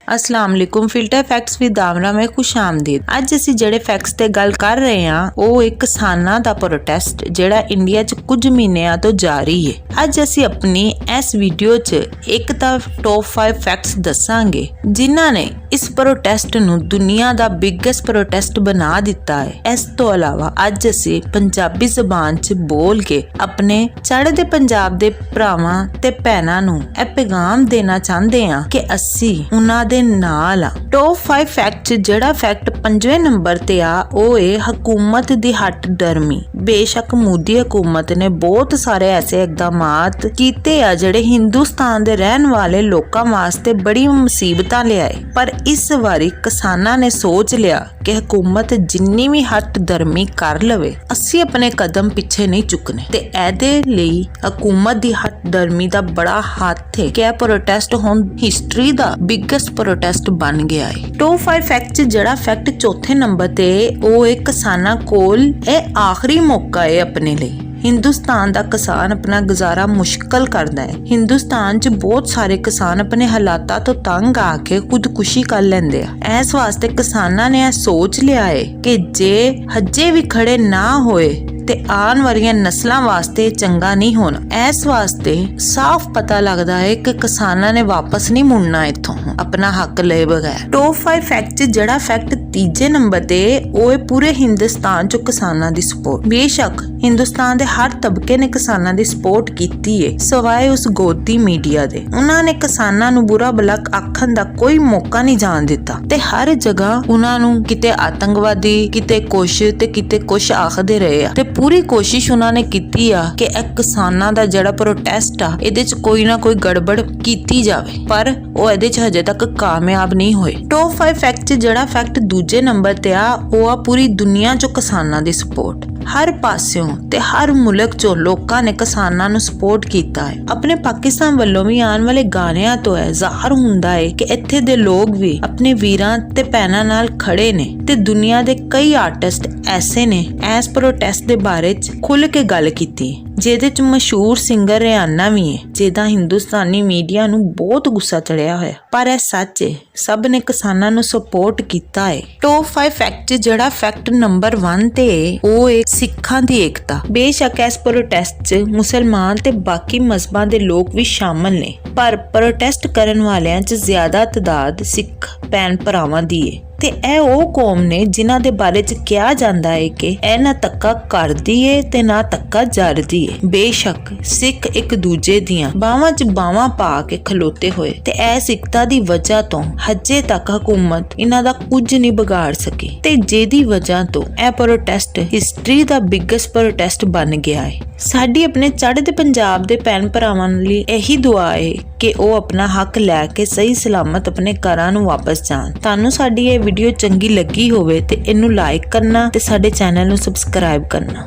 अस्सलाम वालेकुम। Filter facts with आमरा में खुश आमदीद। अज असी जेडे फैक्ट्स ते गल कर रहे हां ਉਹ एक किसानां दा प्रोटेस्ट जेड़ा इंडिया च कुछ महीनों तो जारी है। अज असी अपनी इस वीडियो च एक ता टॉप 5 फैक्ट्स दसांगे जिन्हां ने इस प्रोटेस्ट नूं दुनिया दा बिगेस्ट प्रोटेस्ट बना दिता है। इस तो अलावा अज असी पंजाबी जबान च बोल के अपने चढ़दे पंजाब दे भरावां ते भैणां नूं ਇਹ पैगाम देना चाहते हां कि असी उन्हां दे नाल आ। टॉप 5 फैक्ट जेड़ा फैक्ट 5वें नंबर ते आ ਉਹ है हुकूमत दी हट डरमी। बेशक मोदी हुकूमत ने बहुत सारे ऐसे इकदामात कीते आ जेड़े हिंदुस्तान दे रहन वाले लोकां वास्ते बड़ी मुसीबतां लियाए, पर इस वारी किसानां ने सोच लिया कि हुकूमत जिन्नी भी हट डरमी कर लवे असी अपने कदम पीछे नहीं चुकने ते एदे लई हुकूमत दी हट डरमी दा बड़ा हाथ है कि प्रोटेस्ट हुण हिस्टरी दा बिगेस्ट प्रोटेस्ट बन गया है। टॉप 5 फैक्ट जेड़ा फैक्ट चौथे नंबर ते ਉਹ एक किसानां कोल ਇਹ आखिरी मौका है अपने लिए। हिंदुस्तान दा किसान अपना गुजारा मुश्किल करदा है। हिंदुस्तान च बहुत सारे किसान अपने हालातां तो तंग आके खुदकुशी कर लेंदे आ। इस वास्ते किसानां ने सोच लिया है कि जे हजे भी खड़े ना होए ते आने वाली नस्लों वास्ते चंगा नहीं होना। इस वास्ते साफ पता लगता है कि किसानां ने वापस नहीं मुड़ना इथों अपना हक ले बगैर। टॉप 5 फैक्ट जेड़ा फैक्ट तीजे नंबर ते ਉਹ पूरे हिंदुस्तान चो किसानां दी सपोर्ट। बेशक हिंदुस्तान दे हर तबके ने किसानां दी सपोर्ट कीती है सवाए उस गोदी मीडिया दे। उन्हां ने किसानां नूं बुरा भला आखण दा कोई मौका नहीं जान दिता ते हर जगह उन्हां नूं किते आतंकवादी किते कुछ आखदे रहे आ ते पूरी कोशिश उन्होंने की आ कि किसानां दा जेड़ा प्रोटेस्ट आ इहदे च कोई ना कोई गड़बड़ कीती जावे, पर वो इहदे च हजे तक कामयाब नहीं होए। टॉप 5 फैक्ट जेड़ा फैक्ट दूजे नंबर ते आ वो आ पूरी दुनिया चो किसानां दी सपोर्ट। हर पास्यों ते हर मुल्क चो लोकां ने किसानां नूं सपोर्ट कीता है। अपने पाकिस्तान वल्लों भी आने वाले गाणियां तो है ज़ाहिर हुंदा है कि इत्थे दे लोग भी अपने वीरां ते भैणां नाल खड़े ने ते दुनिया दे कई आर्टिस्ट ऐसे ने इस प्रोटेस्ट दे बारे च खुल के गल कीती जेदे च मशहूर सिंगर रियाना भी है जेदा हिंदुस्तानी मीडिया नूं बहुत गुस्सा चढ़िया होया, पर यह सच है सब ने किसानां नूं सपोर्ट कीता है। टॉप 5 फैक्ट जेड़ा फैक्ट नंबर 1 ते वो एक सिखां दी एकता। बेशक इस प्रोटेस्ट च मुसलमान ते बाकी मजहबां दे लोग भी शामिल ने, पर प्रोटेस्ट करन वालियां च ज्यादा तादाद सिख भैन भरावां दी है ते ਇਹ ਉਹ कौम ने जिन्हां दे बारे च कहा जाता है कि ਇਹ ना धक्का करदी है ते ना धक्का जरदी है। बेशक सिख एक दूजे दियां बावां च बावां पा के खलोते होए ते ਇਹ सिखता दी वजह तो हजे तक हुकूमत इन्हां दा कुछ नहीं बिगाड़ सकी ते जेदी वजह तो ਇਹ प्रोटेस्ट हिस्टरी दा बिगेस्ट प्रोटेस्ट बन गया है। साडी अपने चढ़दे पंजाब दे भैन भरावां लई यही दुआ है कि ਉਹ अपना हक लैके सही सलामत अपने घरां नूं वापस जाण। तुहानूं साडी ਇਹ वीडियो चंगी लगी होवे ते इनू लाइक करना ते साडे चैनल नूं सबसक्राइब करना।